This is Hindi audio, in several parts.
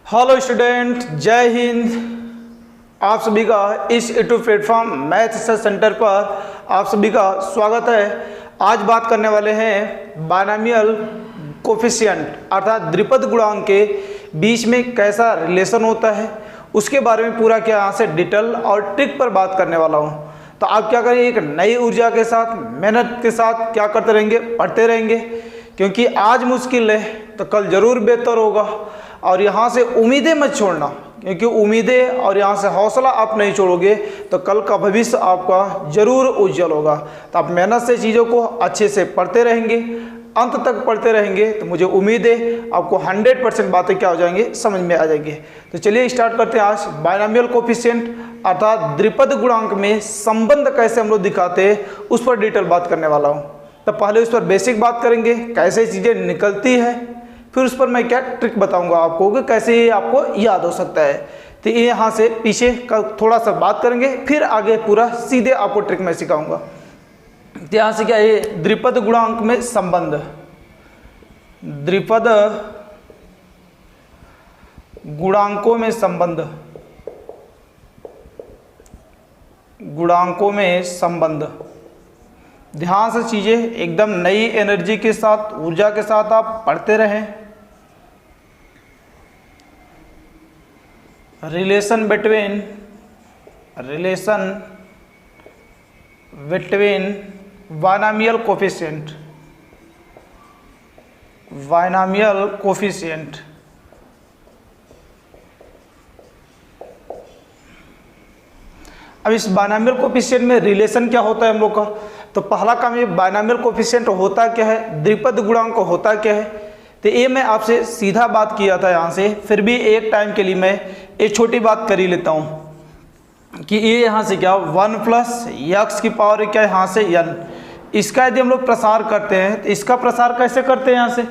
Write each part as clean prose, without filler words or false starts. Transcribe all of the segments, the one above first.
हेलो स्टूडेंट, जय हिंद। आप सभी का इस YouTube platform math research centre पर आप सभी का स्वागत है। आज बात करने वाले हैं बायनॉमियल कोफिशिएंट अर्थात द्विपद गुणांक के बीच में कैसा रिलेशन होता है, उसके बारे में पूरा क्या यहाँ से डिटेल और ट्रिक पर बात करने वाला हूँ। तो आप क्या करें, एक नई ऊर्जा के साथ, मेहनत के साथ क्या करते रहेंगे, पढ़ते रहेंगे, क्योंकि आज मुश्किल है तो कल ज़रूर बेहतर होगा। और यहाँ से उम्मीदें मत छोड़ना, क्योंकि उम्मीदें और यहाँ से हौसला आप नहीं छोड़ोगे तो कल का भविष्य आपका जरूर उज्जवल होगा। तो आप मेहनत से चीज़ों को अच्छे से पढ़ते रहेंगे, अंत तक पढ़ते रहेंगे, तो मुझे उम्मीद है आपको 100% बातें क्या हो जाएंगे, समझ में आ जाएंगे। तो चलिए स्टार्ट करते हैं आज बायनॉमियल कोफिशिएंट अर्थात द्विपद गुणांक में संबंध कैसे हम लोग दिखाते हैं, उस पर डिटेल बात करने वाला हूँ। तो पहले उस पर बेसिक बात करेंगे, कैसे चीज़ें निकलती है, फिर उस पर मैं क्या ट्रिक बताऊंगा आपको कि कैसे ये आपको याद हो सकता है। तो ये यहाँ से पीछे का थोड़ा सा बात करेंगे, फिर आगे पूरा सीधे आपको ट्रिक मैं सिखाऊंगा। तो यहाँ से क्या है, द्विपद गुणांक में संबंध, द्विपद गुणांकों में संबंध, गुणांकों में संबंध। ध्यान से चीजें एकदम नई एनर्जी के साथ, ऊर्जा के साथ आप पढ़ते रहें। Relation between binomial coefficient, binomial coefficient. अब इस बायनॉमियल कोफिशिएंट में रिलेशन क्या होता है हम लोग का, तो पहला काम ये बायनॉमियल कोफिशिएंट होता क्या है, द्विपद गुणांक होता क्या है। तो ये मैं आपसे सीधा बात किया था यहाँ से, फिर भी एक टाइम के लिए मैं एक छोटी बात कर ही लेता हूँ कि ये यहाँ से क्या 1 प्लस यक्स की पावर क्या यहाँ से n, इसका यदि हम लोग प्रसार करते हैं तो इसका प्रसार कैसे करते हैं यहाँ से।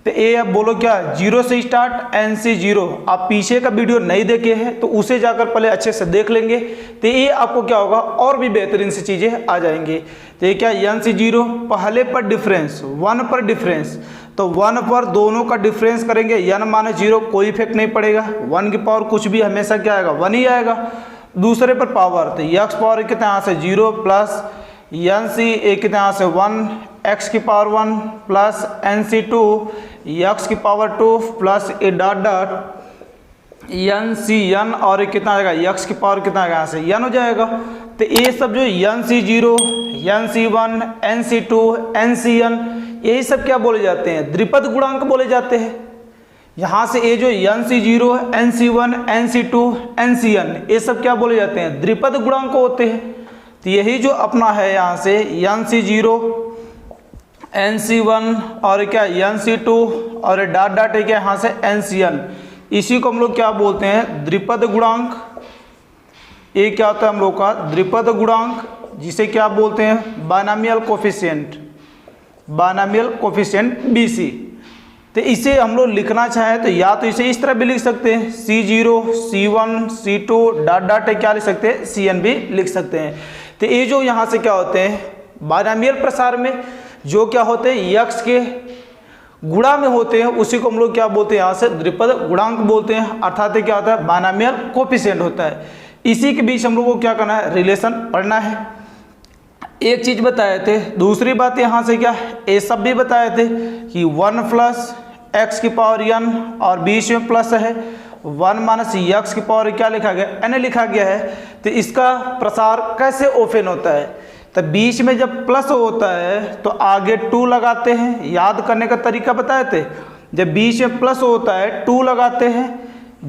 तो ये अब बोलो क्या, 0 से स्टार्ट एन सी 0। आप पीछे का वीडियो नहीं देखे हैं तो उसे जाकर पहले अच्छे से देख लेंगे, तो ये आपको क्या होगा और भी बेहतरीन से चीज़ें आ जाएंगी। तो ये क्या, एन सी 0 पहले पर डिफरेंस, 1 पर डिफरेंस, तो 1 पर दोनों का डिफरेंस करेंगे, n माने 0, कोई इफेक्ट नहीं पड़ेगा, 1 की पावर कुछ भी हमेशा क्या आएगा, 1 ही आएगा। दूसरे पर पावर, तो यक्स पावर कितना यहाँ से 0 प्लस एन सी एक कितना यहाँ से 1 एक्स की power 1 plus N C 2 x की पावर 2 प्लस ए dot dot N C n, और कितना आएगा, यक्स की पावर कितना आएगा यहाँ से एन हो जाएगा। तो ये सब जो N C 0, N C 1, N C 2, N C N, यही सब क्या बोले जाते हैं, द्विपद गुणांक बोले जाते हैं। यहाँ से ये जो N C 0, N C 1, N C 2, N C N, ये सब क्या बोले जाते हैं, द्विपद गुणांक होते हैं। तो यही जो अपना है यहाँ से एन सी 0, एन सी 1 और क्या एन सी 2 और डॉट डॉट है क्या यहाँ से एन सी एन, इसी को हम लोग क्या बोलते हैं, द्विपद गुणांक। ये क्या होता है हम लोग का द्विपद गुणांक, जिसे क्या बोलते हैं, binomial coefficient, binomial coefficient BC। तो इसे हम लोग लिखना चाहें तो या तो इसे इस तरह भी लिख सकते हैं, C0, C1, C2 dot dot है क्या लिख सकते हैं, CN भी लिख सकते हैं। तो ये जो यहाँ से क्या होते हैं बायनॉमियल प्रसार में जो क्या होते हैं, यक्स के गुणा में होते हैं, उसी को हम लोग क्या बोलते हैं, यहाँ से द्विपद गुणांक बोलते हैं, अर्थात क्या होता है, बायनॉमियल कोफिशिएंट होता है। इसी के बीच हम लोग को क्या करना है, रिलेशन पढ़ना है। एक चीज बताए थे, दूसरी बात यहाँ से क्या, ये सब भी बताए थे कि 1 प्लस एक्स की पावर n और बीच में प्लस है, 1 माइनस यक्स की पावर क्या लिखा गया, n लिखा गया है। तो इसका प्रसार कैसे ओपन होता है, तो बीच में जब प्लस होता है तो आगे 2 लगाते हैं, याद करने का तरीका बताए थे। जब बीच में प्लस होता है 2 लगाते हैं,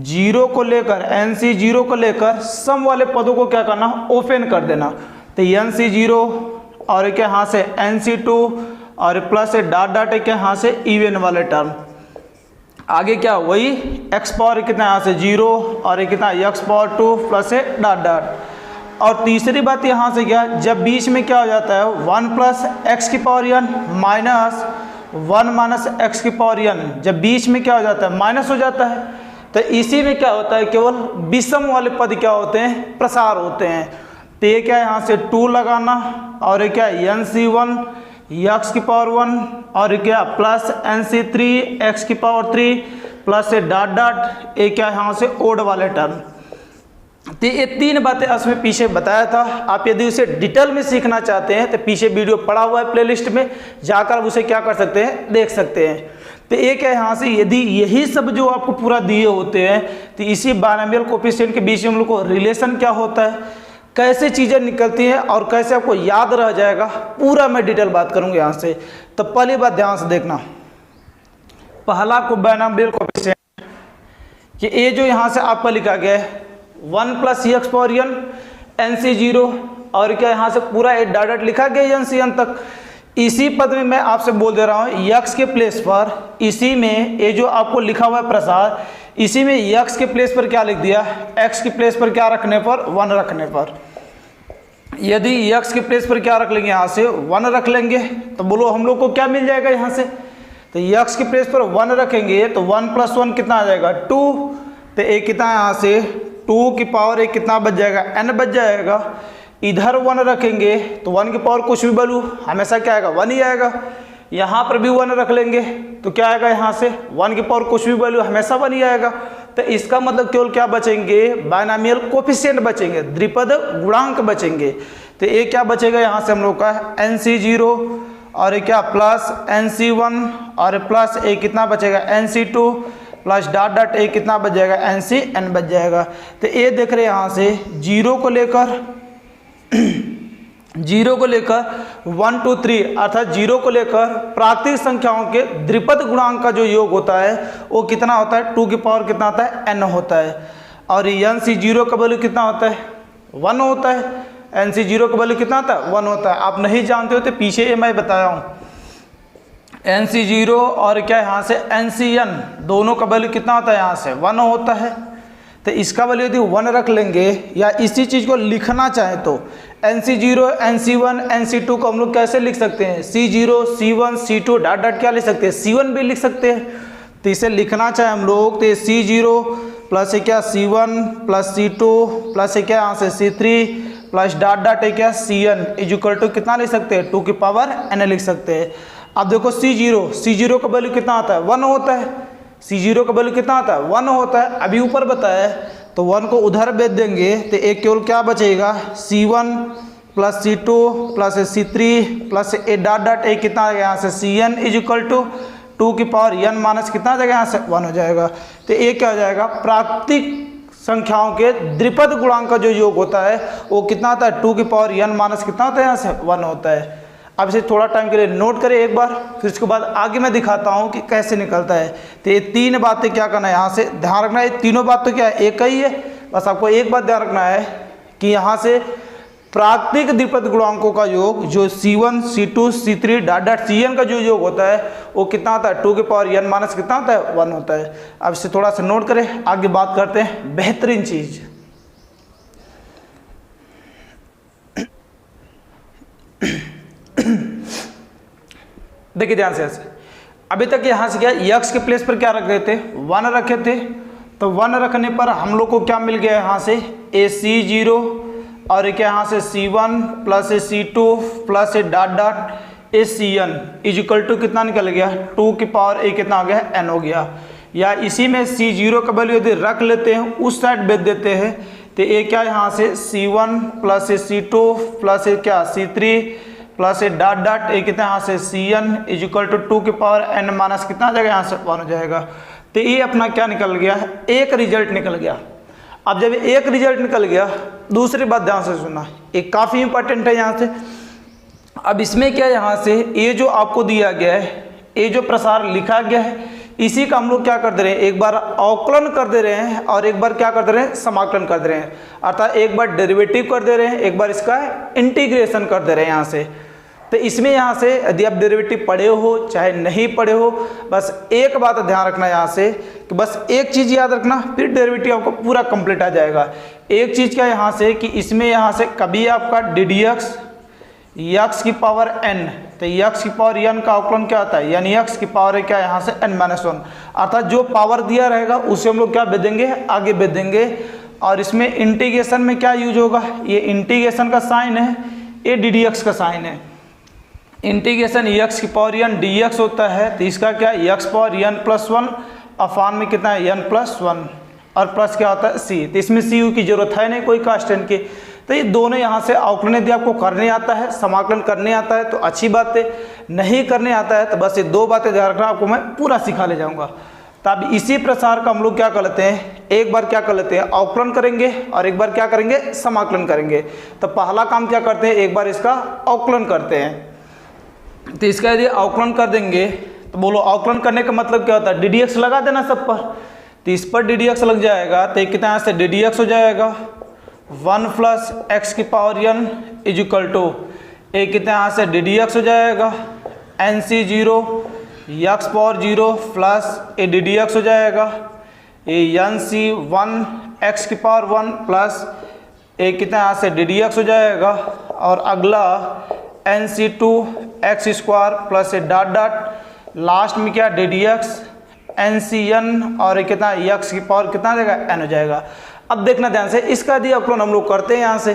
0 को लेकर एन सी 0 को लेकर सम वाले पदों को क्या करना, ओपन कर देना। तो एन सी 0 और क्या यहाँ से एन सी 2 और प्लस डॉट डॉट है क्या यहाँ से इवन वाले टर्म, आगे क्या वही एक्स पावर कितना यहाँ से 0 और कितना x power 2 plus dot dot. और तीसरी बात यहाँ से क्या, जब बीच में क्या हो जाता है 1 प्लस एक्स की power n minus 1 minus x की पावर n, जब बीच में क्या हो जाता है, माइनस हो जाता है, तो इसी में क्या होता है, केवल विषम वाले पद क्या होते हैं, प्रसार होते हैं। तो ये क्या है, यहाँ से 2 लगाना और क्या एन सी 1 एक्स की पावर 1 और क्या प्लस एन सी 3 एक्स की power 3 plus A dot dot A क्या यहाँ से ओड वाले टर्म। तो ये 3 बातें इसमें पीछे बताया था। आप यदि उसे डिटेल में सीखना चाहते हैं तो पीछे वीडियो पड़ा हुआ है प्लेलिस्ट में, जाकर आप उसे क्या कर सकते हैं, देख सकते हैं। तो एक है यहाँ से, यदि यही सब जो आपको पूरा दिए होते हैं तो इसी बायनॉमियल कोएफिशिएंट के बीच में हम लोग को रिलेशन क्या होता है, कैसे चीज़ें निकलती हैं और कैसे आपको याद रह जाएगा, पूरा मैं डिटेल बात करूँगा यहाँ से। तो पहली बात ध्यान से देखना, पहला को बायनॉमियल कोएफिशिएंट, ये जो यहाँ से आपका लिखा गया है 1 + एक्स पावर n NC0 और क्या यहाँ से पूरा एक डॉट डॉट लिखा गया n से n तक। इसी पद में मैं आपसे बोल दे रहा हूँ x के प्लेस पर, इसी में ये जो आपको लिखा हुआ है प्रसाद, इसी में x के प्लेस पर क्या लिख दिया, x के प्लेस पर क्या रखने पर, 1 रखने पर। यदि x के प्लेस पर क्या रख लेंगे, यहाँ से 1 रख लेंगे, तो बोलो हम लोग को क्या मिल जाएगा यहाँ से। तो x के प्लेस पर 1 रखेंगे तो 1 + 1 कितना आ जाएगा, 2। तो एक कितना यहाँ से 2 की पावर एक कितना बच जाएगा, n बच जाएगा। इधर 1 रखेंगे तो 1 की पावर कुछ भी वैल्यू हमेशा क्या आएगा, 1 ही आएगा। यहाँ पर भी 1 रख लेंगे तो क्या आएगा, यहाँ से 1 की पावर कुछ भी वैल्यू हमेशा 1 ही आएगा। तो इसका मतलब केवल क्या बचेंगे, बायनॉमियल कोएफिशिएंट बचेंगे, द्विपद गुणांक बचेंगे। तो ये क्या बचेगा यहाँ से हम लोग का NC0 और ये क्या प्लस NC1 और प्लस एक कितना बचेगा NC2 प्लस डॉट डॉट एक कितना बच जाएगा, NCn बच जाएगा। तो ये देख रहे हैं यहाँ से 0 को लेकर 1 2 3 अर्थात 0 को लेकर प्राकृतिक संख्याओं के द्विपद गुणांक का जो योग होता है वो कितना होता है, 2 की पावर कितना होता है, n होता है। और NC0 का वैल्यू कितना होता है, 1 होता है। NC0 का वैल्यू कितना होता है, 1 होता है। आप नहीं जानते हो तो पीछे ये मैं बताया हूँ। NC0 और क्या यहाँ से NCn दोनों का वैल्यू कितना होता है, यहाँ से 1 होता है। तो इसका वैल्यू यदि 1 रख लेंगे या इसी चीज़ को लिखना चाहें तो NC0 NC1 NC2 को हम लोग कैसे लिख सकते हैं, C0 C1 C2 dot dot क्या लिख सकते हैं, C1 भी लिख सकते हैं। तो इसे लिखना चाहे हम लोग तो C0 प्लस क्या C1 प्लस C2 प्लस क्या यहाँ से C3 प्लस डॉट डॉट क्या Cn इक्वल टू कितना लिख सकते हैं, 2 की पावर n लिख सकते हैं। अब देखो C0 का वैल्यू कितना आता है, 1 होता है। C0 का वैल्यू कितना आता है, 1 होता है। अभी ऊपर बताया तो 1 को उधर भेज देंगे तो एक केवल क्या बचेगा, C1 plus C2 plus C3 plus ए डॉट डॉट एक कितना आ गया यहाँ से Cn इक्वल टू 2 की पावर n माइनस कितना आ जाएगा, यहाँ से 1 हो जाएगा। तो एक क्या हो जाएगा, प्राकृतिक संख्याओं के द्विपद गुणांक का जो योग होता है वो कितना आता है, 2 की पावर n माइनस कितना होता है, यहाँ से 1 होता है। अब इसे थोड़ा टाइम के लिए नोट करें एक बार, फिर उसके बाद आगे मैं दिखाता हूँ कि कैसे निकलता है। तो ये 3 बातें क्या करना है, यहाँ से ध्यान रखना है। तीनों बात तो क्या है, एक ही है, बस आपको एक बात ध्यान रखना है कि यहाँ से प्राकृतिक द्विपद गुणांकों का योग जो C1 C2 C3 dot dot Cn का जो योग होता है वो कितना आता है, 2 की पावर n माइनस कितना होता है, 1 होता है। अब इसे थोड़ा सा नोट करें, आगे बात करते हैं बेहतरीन चीज़। देखिए ध्यान से, ऐसे अभी तक यहाँ से क्या x के प्लेस पर क्या रख रहे थे, 1 रखे थे। तो 1 रखने पर हम लोग को क्या मिल गया यहाँ से, AC0 और क्या यहाँ से C1 plus C2 plus dot dot Cn equal to कितना निकल गया, 2 की पावर a कितना आ गया, n हो गया। या इसी में C0 का वैल्यू यदि रख लेते हैं उस साइड भेज देते हैं तो ये क्या यहाँ से C1 प्लस C2 प्लस क्या C3 प्लस डॉट डॉट एक कितना यहाँ से Cn इक्वल टू 2 की पावर n माइनस कितना आ जाएगा, यहाँ से 1 हो जाएगा। तो ये अपना क्या निकल गया, एक रिजल्ट निकल गया। अब जब एक रिजल्ट निकल गया, दूसरी बात ध्यान से सुनना, एक काफ़ी इंपॉर्टेंट है यहाँ से। अब इसमें क्या, यहाँ से ये जो आपको दिया गया है, ये जो प्रसार लिखा गया है, इसी का हम लोग क्या कर दे रहे हैं, एक बार अवकलन कर दे रहे हैं और एक बार क्या कर दे रहे हैं, समाकलन कर दे रहे हैं। अर्थात एक बार डेरिवेटिव कर दे रहे हैं, एक बार इसका इंटीग्रेशन कर दे रहे हैं यहाँ से। तो इसमें यहाँ से यदि आप डेरिवेटिव पढ़े हो चाहे नहीं पढ़े हो, बस एक बात ध्यान रखना यहाँ से कि बस एक चीज़ याद रखना, फिर डेरिवेटिव आपको पूरा कंप्लीट आ जाएगा। एक चीज़ क्या यहाँ से कि इसमें यहाँ से कभी आपका ddx x की पावर n, तो x की पावर n का अवकलन क्या होता है, यानी x की पावर है क्या यहाँ से n-1, अर्थात जो पावर दिया रहेगा उसे हम लोग क्या भेज देंगे, आगे भेज देंगे। और इसमें इंटीग्रेशन में क्या यूज होगा, ये इंटीग्रेशन का साइन है, ये ddx का साइन है। इंटीग्रेशन x की पावर n dx होता है, तो इसका क्या x पावर n+1 अफान में कितना है n+1 और प्लस क्या होता है c। तो इसमें cu की जरूरत है नहीं कोई कांस्टेंट की। तो ये दोनों यहाँ से अवकलन यदि आपको करने आता है, समाकलन करने आता है तो अच्छी बात है, नहीं करने आता है तो बस ये दो बातें ध्यान रखना, आपको मैं पूरा सिखा ले जाऊँगा। तो अब इसी प्रसार का हम लोग क्या कर लेते हैं, एक बार क्या कर लेते हैं अवकलन करेंगे और एक बार क्या करेंगे समाकलन करेंगे। तो पहला काम क्या करते हैं, एक बार इसका अवकलन करते हैं। तो इसका यदि अवकलन कर देंगे तो बोलो अवकलन करने का मतलब क्या होता है, ddx लगा देना सब पर। तो इस पर ddx लग जाएगा तो कितना यहाँ से ddx हो जाएगा 1 + x की पावर n इजिकल टू एक कितना यहाँ से ddx हो जाएगा nc0 x पावर 0 प्लस ए ddx हो जाएगा ए nc1 x की पावर 1 प्लस एक कितना यहाँ से ddx हो जाएगा और अगला nc2 x² प्लस ए डॉट डॉट लास्ट में क्या ddx ncn और कितना x की पावर कितना देगा n हो जाएगा। अब देखना ध्यान से, इसका यदि अवकलन हम लोग करते हैं यहाँ से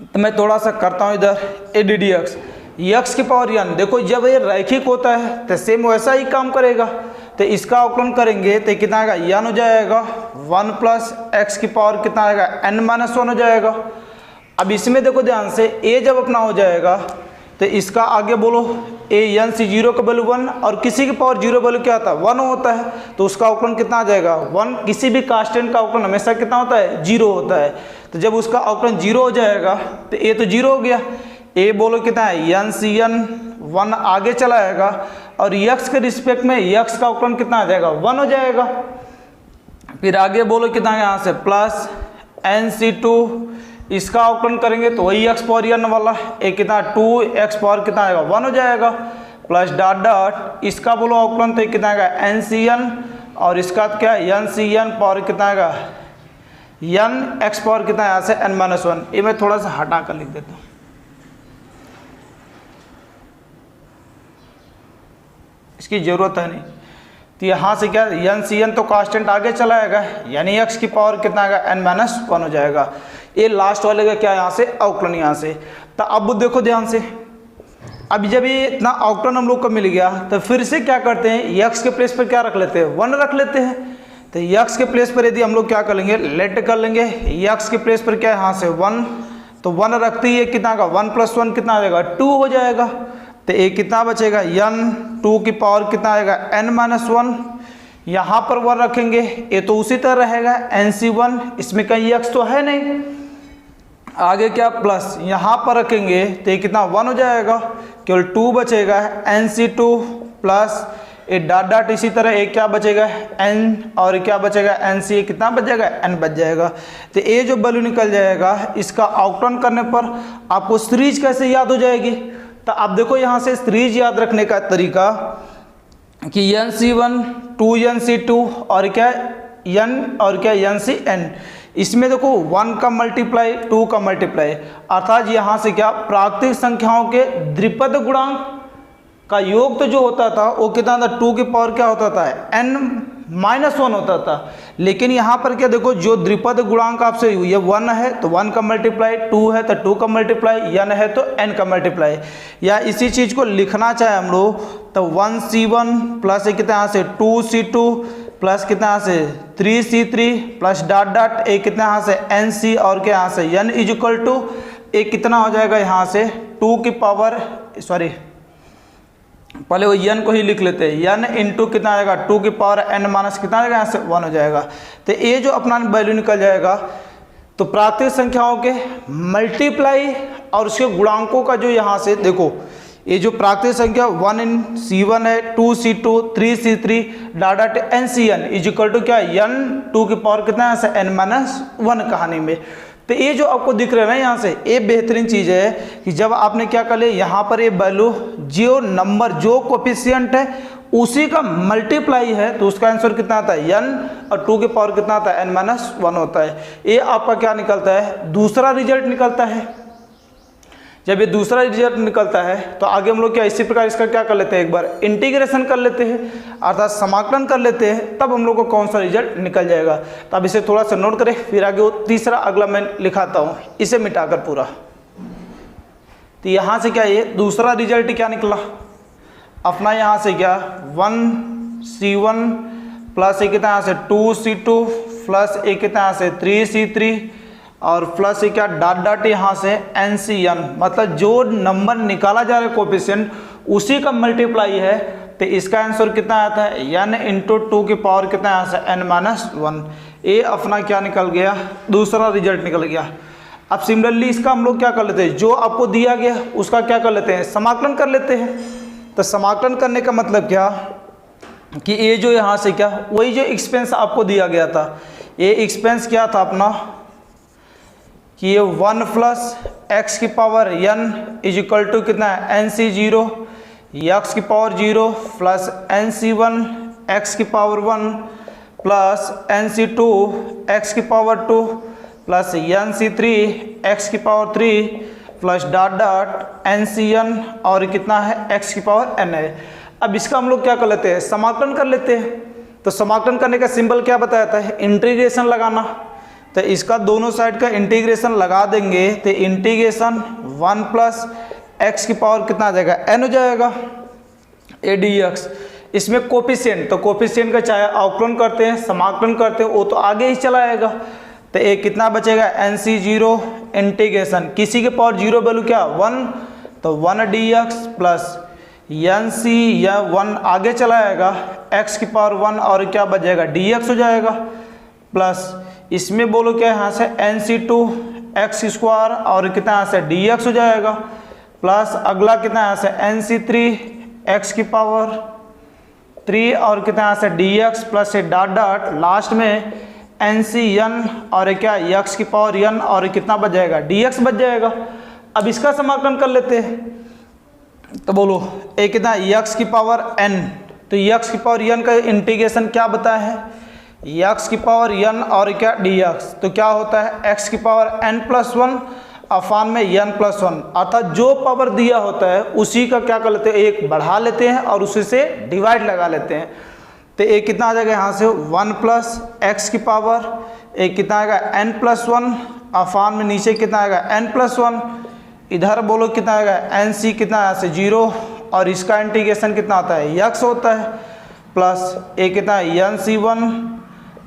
तो मैं थोड़ा सा करता हूँ इधर ए ddx x की पावर n। देखो जब ये रैखिक होता है तो सेम वैसा ही काम करेगा। तो इसका अवकलन करेंगे तो कितना आएगा n हो जाएगा 1 + x की पावर कितना आएगा n-1 हो जाएगा। अब इसमें देखो ध्यान से a जब अपना हो जाएगा तो इसका आगे बोलो ए nc0 का वैल्यू 1 और किसी की पावर 0 वैल्यू क्या होता है 1 होता है। तो उसका अवकलन कितना आ जाएगा 1। किसी भी कांस्टेंट का अवकलन हमेशा कितना होता है 0 होता है। तो जब उसका अवकलन 0 हो जाएगा तो ए तो 0 हो गया, ए बोलो कितना है ncn 1 आगे चला आएगा और x के रिस्पेक्ट में x का अवकलन कितना आ जाएगा 1 हो जाएगा। फिर आगे बोलो कितना है यहाँ से प्लस nc2 इसका अवकलन करेंगे तो वही x पावर n वाला एक कितना 2x पावर कितना आएगा 1 हो जाएगा प्लस डॉट डॉट इसका बोलो अवकलन तो कितना आएगा ncn और इसका क्या ncn पावर कितना आएगा n x पावर कितना यहाँ से n-1। ये मैं थोड़ा सा हटा कर लिख देता हूँ, इसकी ज़रूरत है नहीं। तो यहाँ से क्या ncn तो कांस्टेंट आगे चलाएगा यानी x की पावर कितना आएगा n-1 हो जाएगा। ये लास्ट वाले का क्या यहाँ से अवकलन यहाँ से। तो अब देखो ध्यान से, अब जब ये इतना अवकलन हम लोग को मिल गया तो फिर से क्या करते हैं x के प्लेस पर क्या रख लेते हैं 1 रख लेते हैं। तो x के प्लेस पर यदि हम लोग क्या कर लेंगे लेट कर लेंगे x के प्लेस पर क्या यहाँ से 1, तो 1 रखते ही कितना का 1 + 1 कितना आ जाएगा 2 हो जाएगा। तो एक कितना बचेगा n 2 की पावर कितना आएगा n-1। यहाँ पर 1 रखेंगे ये तो उसी तरह रहेगा nc1, इसमें कहीं x तो है नहीं। आगे क्या प्लस यहाँ पर रखेंगे तो ये कितना 1 हो जाएगा, केवल 2 बचेगा nc2 प्लस ए डॉट डॉट इसी तरह एक क्या बचेगा n और क्या बचेगा nc कितना बच जाएगा n बच जाएगा। तो ये जो वैल्यू निकल जाएगा इसका अवकलन करने पर आपको सीरीज कैसे याद हो जाएगी। तो आप देखो यहाँ से सीरीज याद रखने का तरीका कि nc1 2nc2 और क्या n और क्या ncn, इसमें देखो 1 का मल्टीप्लाई 2 का मल्टीप्लाई अर्थात यहाँ से क्या प्राकृतिक संख्याओं के द्विपद गुणांक का योग तो जो होता था वो कितना था 2 की पावर क्या होता था n-1 होता था। लेकिन यहाँ पर क्या देखो जो द्विपद गुणांक आपसे ये 1 है तो 1 का मल्टीप्लाई, 2 है तो 2 का मल्टीप्लाई, n है तो n का मल्टीप्लाई। या इसी चीज़ को लिखना चाहे हम लोग तो 1c1 प्लस कितना यहाँ से 2c2 प्लस कितना यहाँ से 3c3 प्लस डॉट डॉट एक कितना यहाँ से nc और क्या यहाँ से n इजिकल टू एक कितना हो जाएगा यहाँ से 2 की पावर सॉरी पहले वो n को ही लिख लेते हैं n इंटू कितना आएगा 2 की पावर n- कितना आएगा यहाँ से 1 हो जाएगा। तो ये जो अपना वैल्यू निकल जाएगा तो प्राकृतिक संख्याओं के मल्टीप्लाई और उसके गुणांकों का जो यहाँ से देखो ये जो प्राकृतिक संख्या 1c1 है 2c2 3c3 dot dot ncn is equal to क्या n 2 की पावर कितना है n-1 कहानी में। तो ये जो आपको दिख रहा है ना यहाँ से ये बेहतरीन चीज़ है कि जब आपने क्या कर लिया यहाँ पर ये वैल्यू जो नंबर जो कोफिशिएंट है उसी का मल्टीप्लाई है तो उसका आंसर कितना आता है n और 2 की पावर कितना आता है n-1 होता है। ये आपका क्या निकलता है दूसरा रिजल्ट निकलता है। जब ये दूसरा रिजल्ट निकलता है तो आगे हम लोग क्या इसी प्रकार इसका क्या कर लेते हैं एक बार इंटीग्रेशन कर लेते हैं अर्थात समाकलन कर लेते हैं, तब हम लोग को कौन सा रिजल्ट निकल जाएगा। तो अब इसे थोड़ा सा नोट करें फिर आगे वो तीसरा अगला मैं लिखाता हूँ इसे मिटाकर पूरा। तो यहाँ से क्या ये दूसरा रिजल्ट क्या निकला अपना यहाँ से क्या 1c1 प्लस ये कितना यहाँ से 2c2 प्लस ये कितना यहाँ से 3c3 और प्लस ये क्या डॉट डॉट यहाँ से NCN, मतलब जो नंबर निकाला जा रहा है कोफिशिएंट उसी का मल्टीप्लाई है। तो इसका आंसर कितना आता है n इंटू 2 की पावर कितना यहाँ से n-1। ये अपना क्या निकल गया, दूसरा रिजल्ट निकल गया। अब सिमिलरली इसका हम लोग क्या कर लेते हैं, जो आपको दिया गया उसका क्या कर लेते हैं, समाकलन कर लेते हैं। तो समाकलन करने का मतलब क्या कि ये जो यहाँ से क्या वही जो एक्सपेंस आपको दिया गया था, ये एक्सपेंस क्या था अपना कि ये 1 प्लस एक्स की power n is equal to कितना है NC0 x की पावर 0 प्लस NC1 x की पावर 1 प्लस NC2 x की पावर 2 प्लस NC3 x की power 3 plus dot dot NCN और कितना है x की पावर n है। अब इसका हम लोग क्या कर लेते हैं, समाकलन कर लेते हैं। तो समाकलन करने का सिंबल क्या बताया था, इंटीग्रेशन लगाना। तो इसका दोनों साइड का इंटीग्रेशन लगा देंगे तो इंटीग्रेशन 1 प्लस एक्स की पावर कितना आ जाएगा n हो जाएगा ADX। इसमें कोफिशिएंट, तो कोफिशिएंट का चाहे अवकलन करते हैं समाकलन करते हैं वो तो आगे ही चला आएगा। तो एक कितना बचेगा NC0 इंटीग्रेशन किसी के पावर 0 वैल्यू क्या 1, तो 1dx प्लस NC या 1 आगे चला आएगा x की पावर 1 और क्या बच जाएगा dx हो जाएगा प्लस इसमें बोलो क्या यहाँ से NC2 x स्क्वायर और कितना यहाँ से dx हो जाएगा प्लस अगला कितना यहाँ से NC3 x की पावर 3 और कितना यहाँ से dx प्लस से डॉट डॉट लास्ट में NCN और क्या x की पावर n और कितना बच जाएगा dx बच जाएगा। अब इसका समाकलन कर लेते हैं। तो बोलो एक कितना x की पावर n, तो x की पावर n का इंटीग्रेशन क्या बताया है x की पावर n और क्या dx, तो क्या होता है x की पावर n प्लस 1 अफान में n प्लस 1, अर्थात जो पावर दिया होता है उसी का क्या कर लेते हैं एक बढ़ा लेते हैं और उसी से डिवाइड लगा लेते हैं। तो एक कितना आ जाएगा यहाँ से 1 प्लस एक्स की पावर एक कितना आएगा n प्लस 1 अफान में नीचे कितना आएगा n प्लस 1, इधर बोलो कितना आएगा NC कितना यहाँ से 0 और इसका इंटीग्रेशन कितना आता है x होता है प्लस एक कितना NC1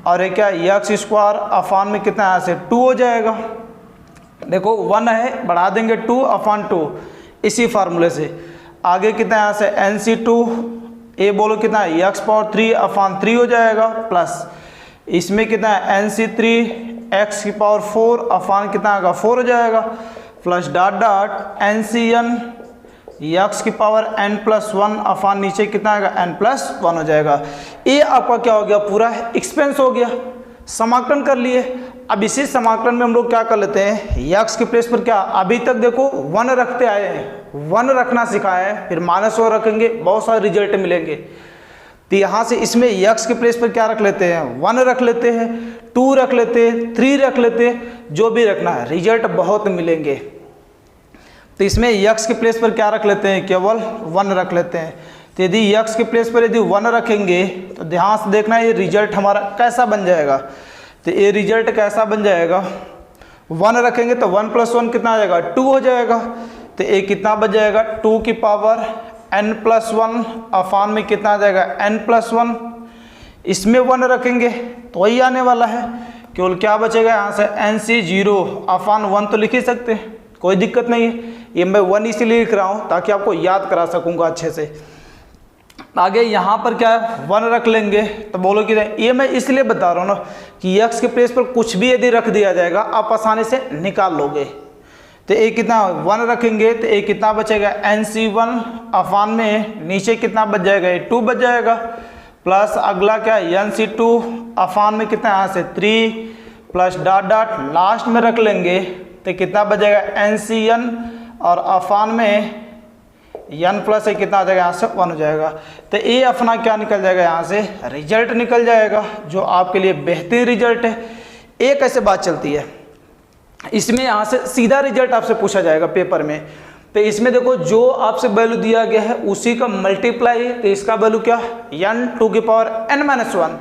और एक क्या x स्क्वायर अफान में कितना यहाँ से 2 हो जाएगा। देखो 1 है बढ़ा देंगे 2 अफान 2 इसी फार्मूले से। आगे कितना यहाँ से NC2 ये बोलो कितना है x पावर 3 अफान 3 हो जाएगा प्लस इसमें कितना है NC3 x की पावर 4 अफान कितना आएगा 4 हो जाएगा plus dot dot NCN x की पावर n प्लस 1 अफान नीचे कितना आएगा n प्लस 1 हो जाएगा। ये आपका क्या हो गया पूरा एक्सपेंस हो गया, समाकलन कर लिए। अब इसी समाकलन में हम लोग क्या कर लेते हैं x के प्लेस पर क्या अभी तक देखो 1 रखते आए हैं, 1 रखना सिखाया है, फिर -1 रखेंगे बहुत सारे रिजल्ट मिलेंगे। तो यहाँ से इसमें x के प्लेस पर क्या रख लेते हैं 1 रख लेते हैं, 2 रख लेते हैं, 3 रख लेते हैं, जो भी रखना है रिजल्ट बहुत मिलेंगे। तो इसमें x के प्लेस पर क्या रख लेते हैं केवल 1 रख लेते हैं। तो यदि x के प्लेस पर यदि 1 रखेंगे तो ध्यान से देखना ये रिजल्ट हमारा कैसा बन जाएगा। तो ये रिजल्ट कैसा बन जाएगा 1 रखेंगे तो 1 प्लस 1 कितना आ जाएगा 2 हो जाएगा। तो ये कितना बच जाएगा 2 की पावर n प्लस 1 अफान में कितना आ जाएगा n प्लस 1, इसमें 1 रखेंगे तो वही आने वाला है, केवल क्या बचेगा यहाँ से NC0 अफान 1 तो लिख ही सकते हैं, कोई दिक्कत नहीं है। ये मैं 1 इसीलिए लिख रहा हूँ ताकि आपको याद करा सकूँगा अच्छे से। आगे यहाँ पर क्या है 1 रख लेंगे तो बोलो कि ये मैं इसलिए बता रहा हूँ ना कि x के प्लेस पर कुछ भी यदि रख दिया जाएगा आप आसानी से निकाल लोगे। तो एक कितना 1 रखेंगे तो एक कितना बचेगा NC1 अफान में नीचे कितना बच जाएगा 2 बच जाएगा प्लस अगला क्या NC2 अफान में कितना यहाँ से 3 प्लस डॉट डॉट लास्ट में रख लेंगे तो कितना बच जाएगा NCN और अफान में n प्लस कितना आ जाएगा यहाँ से 1 हो जाएगा। तो ये अपना क्या निकल जाएगा यहाँ से रिजल्ट निकल जाएगा जो आपके लिए बेहतरीन रिजल्ट है। एक ऐसे बात चलती है इसमें यहाँ से सीधा रिजल्ट आपसे पूछा जाएगा पेपर में। तो इसमें देखो जो आपसे वैल्यू दिया गया है उसी का मल्टीप्लाई है, तो इसका वैल्यू क्या n टू की पावर n-1।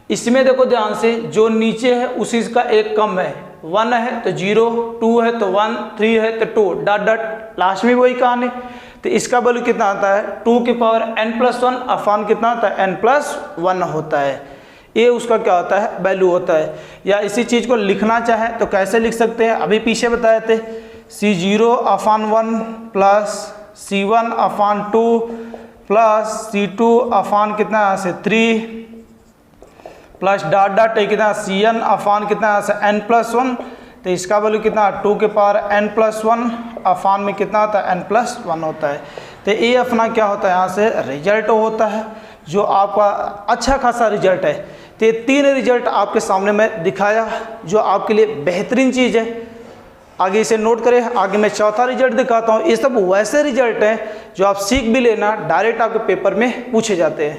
इसमें देखो ध्यान से जो नीचे है उसी का एक कम है, 1 है तो 0, 2 है तो 1, 3 है तो 2 डॉट डॉट लास्ट में वही कहानी। तो इसका वैल्यू कितना आता है 2 की पावर n प्लस 1 अफान कितना होता है n प्लस 1 होता है। ये उसका क्या होता है, वैल्यू होता है। या इसी चीज़ को लिखना चाहे तो कैसे लिख सकते हैं, अभी पीछे बताए थे, C0/1 plus C1/2 plus C2 कितना यहाँ से 3 प्लस डॉट डॉट कितना Cn कितना यहाँ से n+1, तो इसका वैल्यू कितना 2 के पावर n+1 अफान में कितना होता है n+1 होता है। तो ये अपना क्या होता है यहाँ से रिजल्ट होता है, जो आपका अच्छा खासा रिजल्ट है। तो ये 3 रिजल्ट आपके सामने मैं दिखाया जो आपके लिए बेहतरीन चीज़ है। आगे इसे नोट करें, आगे मैं चौथा रिजल्ट दिखाता हूँ। ये सब वैसे रिजल्ट हैं जो आप सीख भी लेना, डायरेक्ट आपके पेपर में पूछे जाते हैं।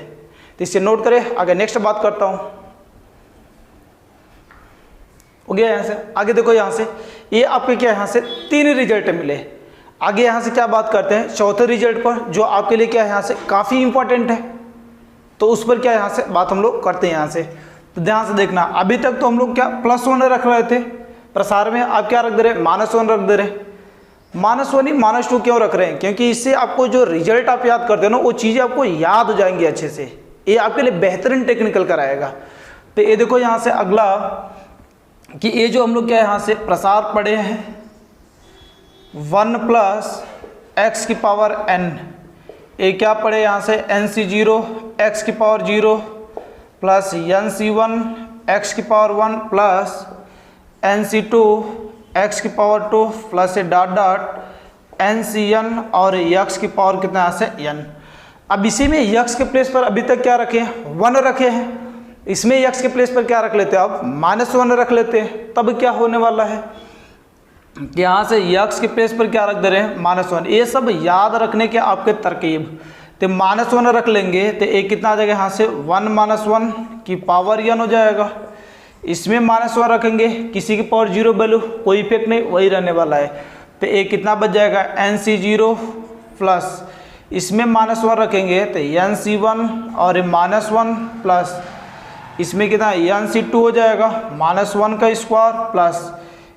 तो इसे नोट करें, आगे नेक्स्ट बात करता हूँ। हो गया यहाँ से, आगे देखो यहाँ से ये आपके क्या यहाँ से 3 रिजल्ट मिले। आगे यहाँ से क्या बात करते हैं चौथे रिजल्ट पर, जो आपके लिए क्या है यहाँ से काफ़ी इंपॉर्टेंट है। तो उस पर क्या यहाँ से बात हम लोग करते हैं यहाँ से। तो ध्यान से देखना, अभी तक तो हम लोग क्या +1 रख रहे थे, प्रसार में आप क्या रख दे रहे, -1 रख दे रहे। -1 ही -2 क्यों रख रहे हैं, क्योंकि इससे आपको जो रिजल्ट आप याद करते हो ना, वो चीज़ें आपको याद हो जाएंगी अच्छे से। ये आपके लिए बेहतरीन टेक्निकल कराएगा। तो ये देखो यहाँ से अगला कि ये जो हम लोग क्या यहाँ से प्रसार पढ़े हैं 1 + x⁴n, ये क्या पढ़े यहाँ से nc0 x⁴0 plus nc1 x⁴1 plus nc2 x⁴2 plus dot dot ncn और x की पावर कितना यहाँ से n। अब इसी में x के प्लेस पर अभी तक क्या रखे हैं 1 रखे हैं, इसमें x के प्लेस पर क्या रख लेते हैं अब -1 रख लेते हैं। तब क्या होने वाला है, यहाँ से x के प्लेस पर क्या रख दे रहे हैं -1। ये सब याद रखने के आपके तरकीब। तो -1 रख लेंगे तो एक कितना आ जाएगा यहाँ से 1 - 1 की पावर n हो जाएगा। इसमें -1 रखेंगे, किसी की पावर 0 वैल्यू, कोई इफेक्ट नहीं, वही रहने वाला है। तो एक कितना बच जाएगा nc0 प्लस इसमें -1 रखेंगे तो nc1 और -1 प्लस इसमें कितना nc2 हो जाएगा -1 का स्क्वायर प्लस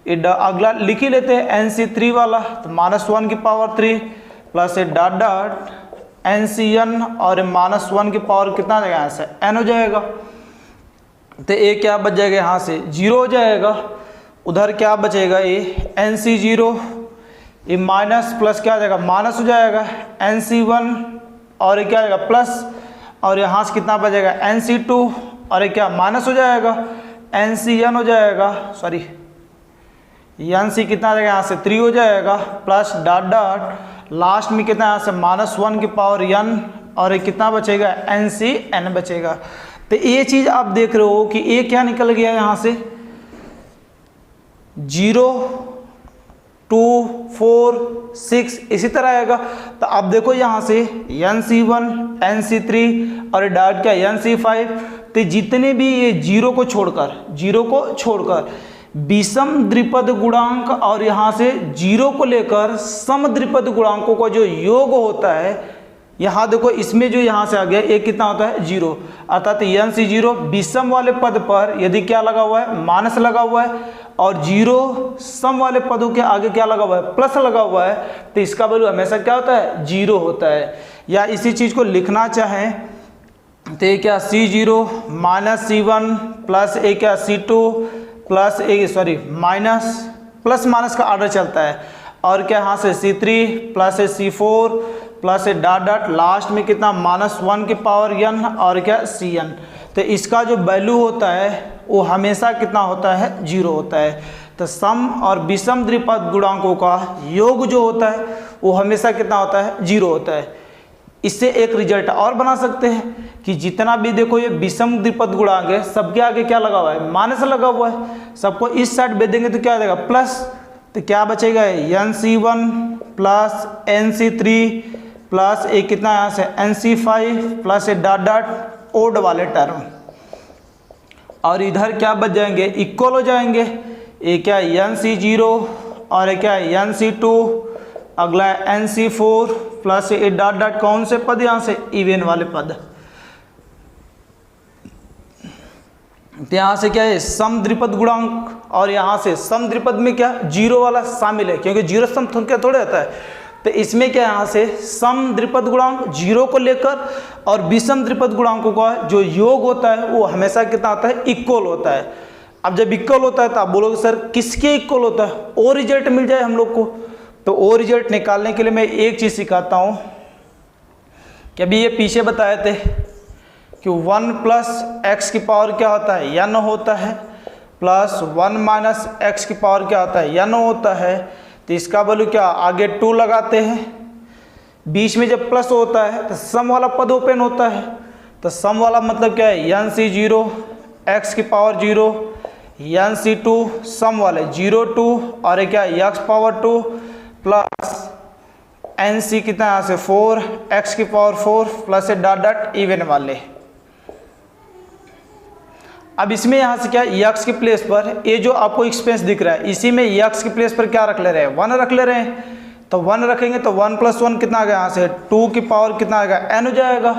अगला लिख ही लेते हैं nc3 वाला, तो -1 की power 3 plus dot dot ncn और -1 की पावर कितना आ जाएगा यहाँ से n हो जाएगा। तो ये क्या बच जाएगा यहाँ से 0 हो जाएगा। उधर क्या बचेगा ये nc0 ये माइनस प्लस क्या आ जाएगा माइनस हो जाएगा nc1 और ये क्या आ जाएगा प्लस, और यहाँ से कितना बचेगा nc2 और ये क्या माइनस हो जाएगा ncn हो जाएगा, सॉरी nc कितना आ जाएगा यहाँ से 3 हो जाएगा प्लस डॉट डॉट लास्ट में कितना यहाँ से -1 की पावर n और ये कितना बचेगा ncn बचेगा। तो ये चीज़ आप देख रहे हो कि ये क्या निकल गया यहाँ से 0 2 4 6 इसी तरह आएगा। तो आप देखो यहाँ से nc1 nc3 और डॉट क्या nc5, तो जितने भी ये 0 को छोड़कर विषम द्विपद गुणांक और यहाँ से 0 को लेकर सम द्विपद गुणांकों का जो योग होता है, यहाँ देखो इसमें जो यहाँ से आ गया एक कितना होता है 0, अर्थात nc0 विषम वाले पद पर यदि क्या लगा हुआ है माइनस लगा हुआ है और 0 सम वाले पदों के आगे क्या लगा हुआ है प्लस लगा हुआ है, तो इसका वैल्यू हमेशा क्या होता है 0 होता है। या इसी चीज़ को लिखना चाहें तो ये क्या c0 -c1 प्लस ए क्या c2 प्लस ए सॉरी माइनस प्लस माइनस का ऑर्डर चलता है, और क्या यहाँ से c3 plus c4 plus dot dot last में कितना -1 की पावर n और क्या cn। तो इसका जो वैल्यू होता है वो हमेशा कितना होता है 0 होता है। तो सम और विषम द्विपद गुणांकों का योग जो होता है वो हमेशा कितना होता है 0 होता है। इससे एक रिजल्ट और बना सकते हैं कि जितना भी देखो ये विषम द्विपद गुणांक है सबके आगे क्या लगा हुआ है माइनस लगा हुआ है, सबको इस साइड भेज देंगे तो क्या आ जाएगा प्लस, तो क्या बचेगा nc1 प्लस nc3 प्लस एक कितना यहाँ से nc5 plus dot dot odd वाले टर्म, और इधर क्या बच जाएंगे इक्वल हो जाएंगे, एक क्या nc0 और एक क्या nc2 अगला nc4 प्लस ए डॉट डॉट कौन से पद यहाँ से इवन वाले पद। तो यहाँ से क्या है सम द्विपद गुणांक और यहाँ से सम द्विपद में क्या 0 वाला शामिल है, क्योंकि 0 सम क्या थोड़े आता है। तो इसमें क्या यहाँ से सम द्विपद गुणांक 0 को लेकर और विषम द्विपद गुणांकों का जो योग होता है वो हमेशा कितना आता है, इक्वल होता है। अब जब इक्वल होता है तो आप बोलोगे सर किसके इक्वल होता है, ओ रिजल्ट मिल जाए हम लोग को। तो ओ रिजल्ट निकालने के लिए मैं एक चीज़ सिखाता हूँ कि अभी ये पीछे बताए थे कि 1 प्लस एक्स की पावर क्या होता है, n होता है, प्लस 1 माइनस एक्स की पावर क्या होता है, n होता है। तो इसका वैल्यू क्या, आगे 2 लगाते हैं, बीच में जब प्लस होता है तो सम वाला पद ओपन होता है। तो सम वाला मतलब क्या है, n सी 0 एक्स की पावर 0 n सी 2 सम वाले 0 2 और क्या X power 2 plus N C कितना यहाँ से 4 एक्स की पावर 4 प्लस से डॉट डॉट इवन वाले। अब इसमें यहाँ से क्या एक्स के प्लेस पर ये जो आपको एक्सपेंस दिख रहा है इसी में एक्स के प्लेस पर क्या रख ले रहे हैं, 1 रख ले रहे हैं। तो 1 रखेंगे तो 1 प्लस 1 कितना आ गया, यहाँ से 2 की पावर कितना आएगा, n हो जाएगा।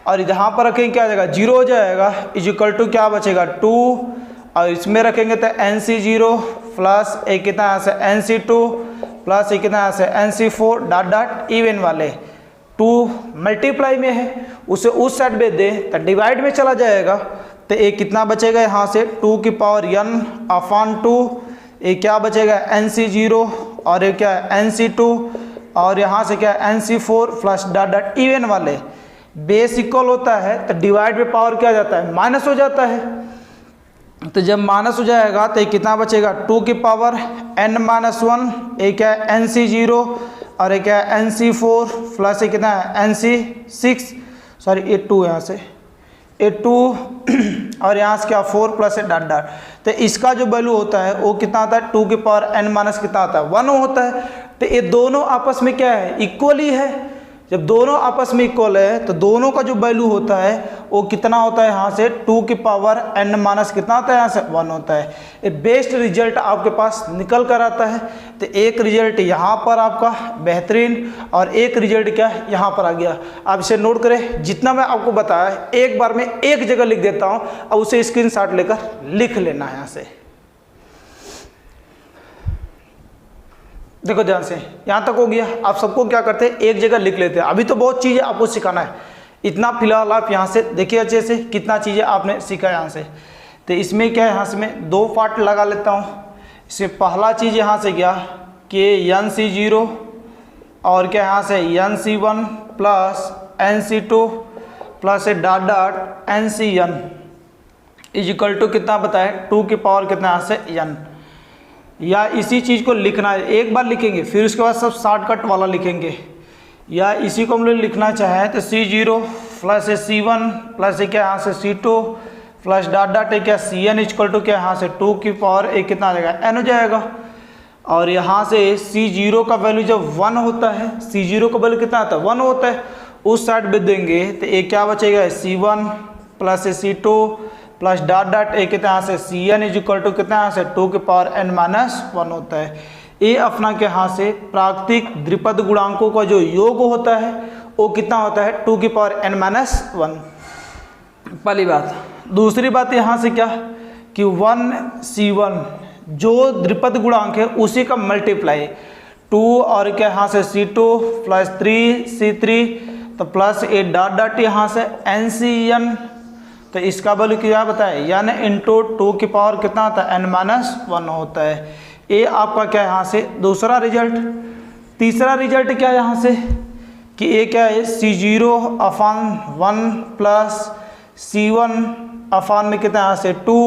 और यहाँ पर रखेंगे क्या आ जाएगा, 0 हो जाएगा, इज इक्वल टू क्या बचेगा 2। और इसमें रखेंगे तो एन सी 0 प्लस एक कितना यहाँ से एन सी 2 प्लस एक कितना यहाँ से N C 4 dot dot even वाले। 2 मल्टीप्लाई में है, उसे उस साइड में दे तो डिवाइड में चला जाएगा। तो एक कितना बचेगा यहाँ से 2 की पावर n अपॉन 2, एक क्या बचेगा एन सी 0 और एक क्या एन सी 2 और यहाँ से क्या N C 4 plus dot dot even वाले। बेस इक्वल होता है तो डिवाइड में पावर क्या जाता है, माइनस हो जाता है। तो जब माइनस हो जाएगा तो कितना बचेगा 2 की पावर n माइनस 1, एक है एन सी 0 और एक है एन सी 4 प्लस एक कितना है एन सी 6, सॉरी ये 2 यहाँ से ये 2 और यहाँ से क्या 4 प्लस है डॉट डॉट। तो इसका जो वैल्यू होता है वो कितना आता है 2 की पावर n माइनस कितना आता है 1 होता है। तो ये दोनों आपस में क्या है, इक्वल ही है। जब दोनों आपस में इक्वल है तो दोनों का जो वैल्यू होता है वो कितना होता है, यहाँ से 2 की पावर n माइनस कितना होता है, यहाँ से 1 होता है। ये बेस्ट रिजल्ट आपके पास निकल कर आता है। तो एक रिजल्ट यहाँ पर आपका बेहतरीन और एक रिजल्ट क्या है यहाँ पर आ गया। आप इसे नोट करें, जितना मैं आपको बताया एक बार में एक जगह लिख देता हूँ, अब उसे स्क्रीनशॉट लेकर लिख लेना है। यहाँ से देखो ध्यान से, यहाँ तक हो गया। आप सबको क्या करते हैं, एक जगह लिख लेते हैं। अभी तो बहुत चीज़ें आपको सिखाना है, इतना फिलहाल आप यहाँ से देखिए अच्छे से कितना चीज़ें आपने सीखा यहाँ से। तो इसमें क्या है, यहाँ से मैं 2 पार्ट लगा लेता हूँ। इसमें पहला चीज़ यहाँ से क्या कि एन सी 0 और क्या यहाँ से N C 1 plus N C 2 plus A dot dot N C N is equal to कितना बताए 2 की पावर कितना यहाँ से n। या इसी चीज़ को लिखना है, एक बार लिखेंगे फिर उसके बाद सब शॉर्टकट वाला लिखेंगे। या इसी को हम लोग लिखना चाहें तो C0 प्लस C1 प्लस क्या यहाँ से C2 प्लस डॉट डॉट क्या CN इक्वल टू क्या यहाँ से 2 की पावर एक कितना आ जाएगा n हो जाएगा। और यहाँ से C0 का वैल्यू जब 1 होता है, C0 का वैल्यू कितना आता है 1 होता है, उस साइड में देंगे तो एक क्या बचेगा C1 plus C2 plus dot dot एक कितना यहाँ से CN इज इक्वल टू कितना यहाँ से 2 की पावर n माइनस 1 होता है। ये अपना के यहाँ से प्राकृतिक द्विपद गुणांकों का जो योग होता है वो कितना होता है 2 की पावर n माइनस 1, पहली बात। दूसरी बात यहाँ से क्या कि 1C1 जो द्विपद गुणांक है उसी का मल्टीप्लाई 2 और क्या यहाँ से C2 प्लस 3C3 तो प्लस ए डॉट डॉट यहाँ से NCN। तो इसका वैल्यू क्या बताए यान इंटू 2 की पावर कितना होता है n माइनस 1 होता है। ये आपका क्या है यहाँ से दूसरा रिजल्ट। तीसरा रिजल्ट क्या है यहाँ से कि ये क्या है C0 Affan 1 plus C1 Affan में कितना यहाँ से 2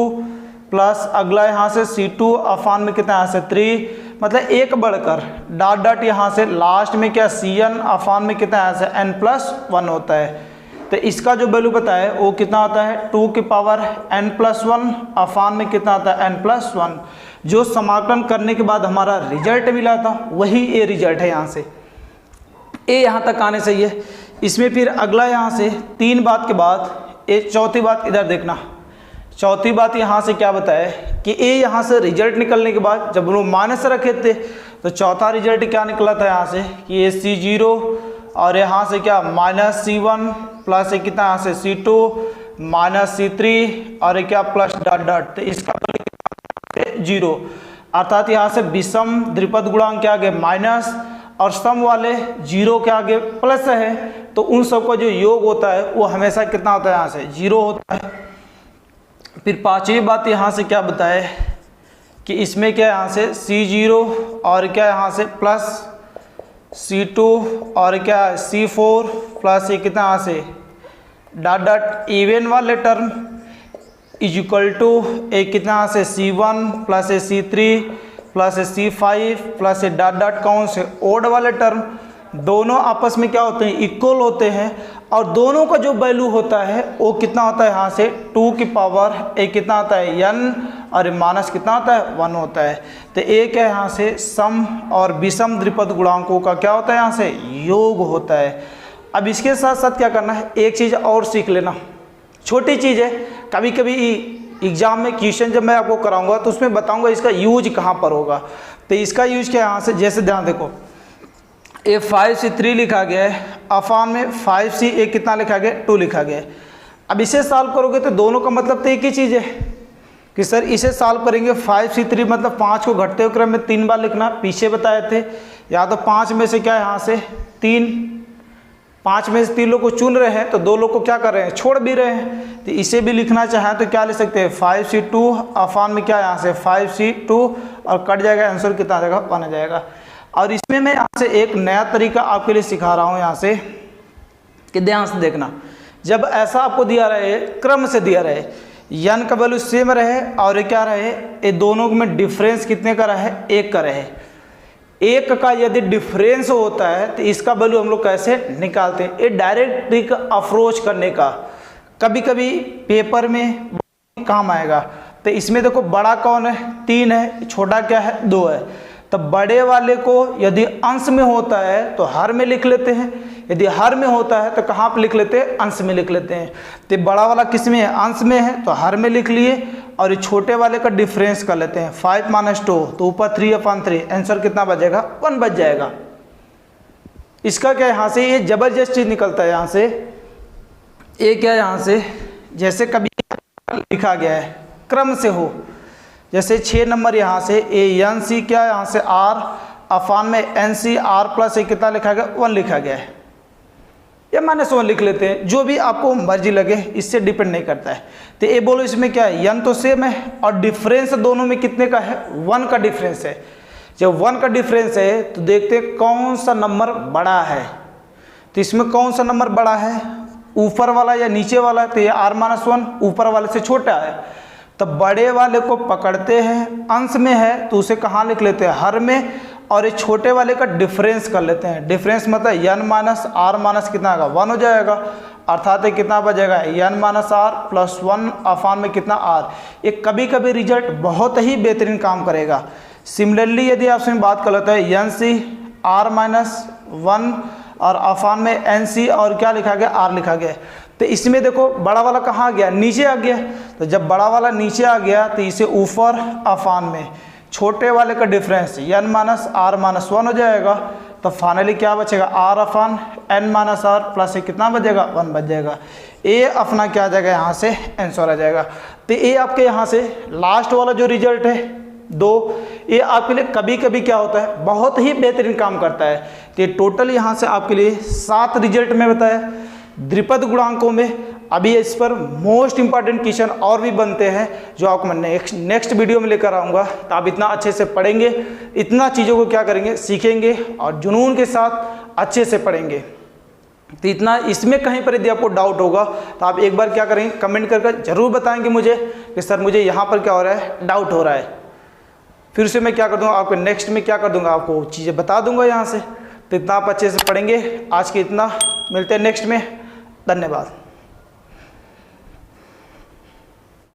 प्लस अगला यहाँ से C2 अफान में कितना यहाँ से 3, मतलब एक बढ़कर डॉट डॉट यहाँ से लास्ट में क्या CN अफान में कितना यहाँ से n प्लस 1 होता है। तो इसका जो वैल्यू बताया वो कितना होता है 2 की पावर n प्लस 1 अफान में कितना आता है n प्लस 1। जो समाकलन करने के बाद हमारा रिजल्ट मिला था वही ये रिजल्ट है। यहाँ से ये यहाँ तक आने से ये इसमें फिर अगला यहाँ से 3 बात के बाद एक चौथी बात इधर देखना। चौथी बात यहाँ से क्या बताया कि ये यहाँ से रिजल्ट निकलने के बाद जब लोग माइनस रखे थे तो चौथा रिजल्ट क्या निकला था यहाँ से कि ये C0 और यहाँ से क्या माइनस C1 प्लस कितना यहाँ से C2 माइनस C3 और क्या प्लस डॉट डॉट। तो इसका 0 अर्थात यहाँ से विषम द्विपद गुणांक क्या आ गए माइनस और सम वाले जीरो के आगे प्लस है, तो उन सब का जो योग होता है वो हमेशा कितना होता है, यहाँ से जीरो होता है। फिर पांचवी बात यहाँ से क्या बताए कि इसमें क्या यहाँ से C0 और क्या यहाँ से प्लस C2 और क्या C4 प्लस ये कितना यहाँ से डॉट डॉट इवन वाले टर्म इज इक्वल टू एक कितना यहाँ से C1 plus C3 plus C5 plus dot dot कौन से ओड वाले टर्म, दोनों आपस में क्या होते हैं, इक्वल होते हैं, और दोनों का जो वैल्यू होता है वो कितना होता है, यहाँ से 2 की पावर एक कितना होता है n और माइनस कितना होता है 1 होता है। तो एक है यहाँ से सम और विषम द्विपद गुणांकों का क्या होता है, यहाँ से योग होता है। अब इसके साथ साथ क्या करना है, एक चीज़ और सीख लेना, छोटी चीज़ है, कभी कभी एग्जाम में क्वेश्चन जब मैं आपको कराऊंगा तो उसमें बताऊंगा इसका यूज कहाँ पर होगा। तो इसका यूज क्या है, यहाँ से जैसे ध्यान देखो, ए 5C3 लिखा गया है, अफान में 5C एक कितना लिखा गया 2 लिखा गया है। अब इसे सॉल्व करोगे तो दोनों का मतलब तो एक ही चीज़ है कि सर इसे सॉल्व करेंगे 5C3 मतलब 5 को घटते हुए क्रम में 3 बार लिखना, पीछे बताए थे, या तो 5 में से क्या है यहाँ से 3, 5 में से 3 लोग को चुन रहे हैं तो 2 लोग को क्या कर रहे हैं, छोड़ भी रहे हैं। तो इसे भी लिखना चाहें तो क्या लिख सकते हैं 5C2 अफान में क्या है यहाँ से 5C2 और कट जाएगा, आंसर कितना आ जाएगा 1 आ जाएगा। और इसमें मैं यहाँ से एक नया तरीका आपके लिए सिखा रहा हूँ यहाँ से कि ध्यान से देखना, जब ऐसा आपको दिया रहे क्रम से दिया रहे n का वैल्यू सेम रहे और क्या रहे, ये दोनों में डिफरेंस कितने का रहे, 1 का रहे, 1 का यदि डिफरेंस होता है तो इसका वैल्यू हम लोग कैसे निकालते हैं, ये डायरेक्ट ट्रिक अप्रोच करने का कभी कभी पेपर में काम आएगा। तो इसमें देखो बड़ा कौन है 3 है, छोटा क्या है 2 है, तो बड़े वाले को यदि अंश में होता है तो हर में लिख लेते हैं, यदि हर में होता है तो कहाँ पे लिख लेते हैं, अंश में लिख लेते हैं। तो बड़ा वाला किस में है, अंश में है, तो हर में लिख लिए, और ये छोटे वाले का डिफरेंस कर लेते हैं 5 - 2 तो ऊपर 3/3, आंसर कितना बचेगा 1 बच जाएगा। इसका क्या यहाँ से ये जबरदस्त चीज निकलता है, यहाँ से ये क्या यहाँ से जैसे कभी लिखा गया है क्रम से हो, जैसे 6 नंबर यहाँ से ANC क्या यहाँ से R अफान में NC R प्लस एक कितना लिखा गया 1 लिखा गया है, या -1 लिख लेते हैं, जो भी आपको मर्जी लगे, इससे डिपेंड नहीं करता है। तो ये बोलो इसमें क्या है, n तो सेम है और डिफरेंस दोनों में कितने का है, 1 का डिफरेंस है। जब 1 का डिफरेंस है तो देखते हैं कौन सा नंबर बड़ा है, तो इसमें कौन सा नंबर बड़ा है, ऊपर वाला या नीचे वाला, तो ये R-1 ऊपर वाले से छोटा है, तो बड़े वाले को पकड़ते हैं, अंश में है तो उसे कहाँ लिख लेते हैं, हर में, और ये छोटे वाले का डिफरेंस कर लेते हैं। डिफरेंस मतलब n - R - कितना आएगा 1 हो जाएगा, अर्थात ये कितना बचेगा n - R प्लस 1 अफान में कितना R। ये कभी कभी रिजल्ट बहुत ही बेहतरीन काम करेगा। सिमिलरली यदि आपसे बात कर लेते हैं NC R - 1 और अफान में NC और क्या लिखा गया R लिखा गया, तो इसमें देखो बड़ा वाला कहाँ गया, नीचे आ गया, तो जब बड़ा वाला नीचे आ गया तो इसे ऊपर अफान में, छोटे वाले का डिफरेंस n - R - 1 हो जाएगा, तो फाइनली क्या बचेगा R अफान n - R प्लस कितना बचेगा 1 बच जाएगा। ये अपना क्या आ जाएगा यहाँ से आंसर आ जाएगा। तो ये आपके यहाँ से लास्ट वाला जो रिजल्ट है 2, ये आपके लिए कभी कभी क्या होता है बहुत ही बेहतरीन काम करता है। तो ये टोटल यहाँ से आपके लिए 7 रिजल्ट में बताया द्विपद गुणांकों में। अभी इस पर मोस्ट इंपॉर्टेंट क्वेश्चन और भी बनते हैं जो आपको मैं नेक्स्ट वीडियो में लेकर आऊँगा, तो आप इतना अच्छे से पढ़ेंगे, इतना चीज़ों को क्या करेंगे सीखेंगे और जुनून के साथ अच्छे से पढ़ेंगे। तो इतना, इसमें कहीं पर यदि आपको डाउट होगा तो आप एक बार क्या करेंगे कमेंट करके ज़रूर बताएंगे मुझे कि सर मुझे यहाँ पर क्या हो रहा है, डाउट हो रहा है। फिर से मैं क्या कर दूँगा आपको नेक्स्ट में क्या कर दूँगा, आपको चीज़ें बता दूँगा यहाँ से। तो इतना आप अच्छे से पढ़ेंगे। आज के इतना, मिलते हैं नेक्स्ट में, धन्यवाद।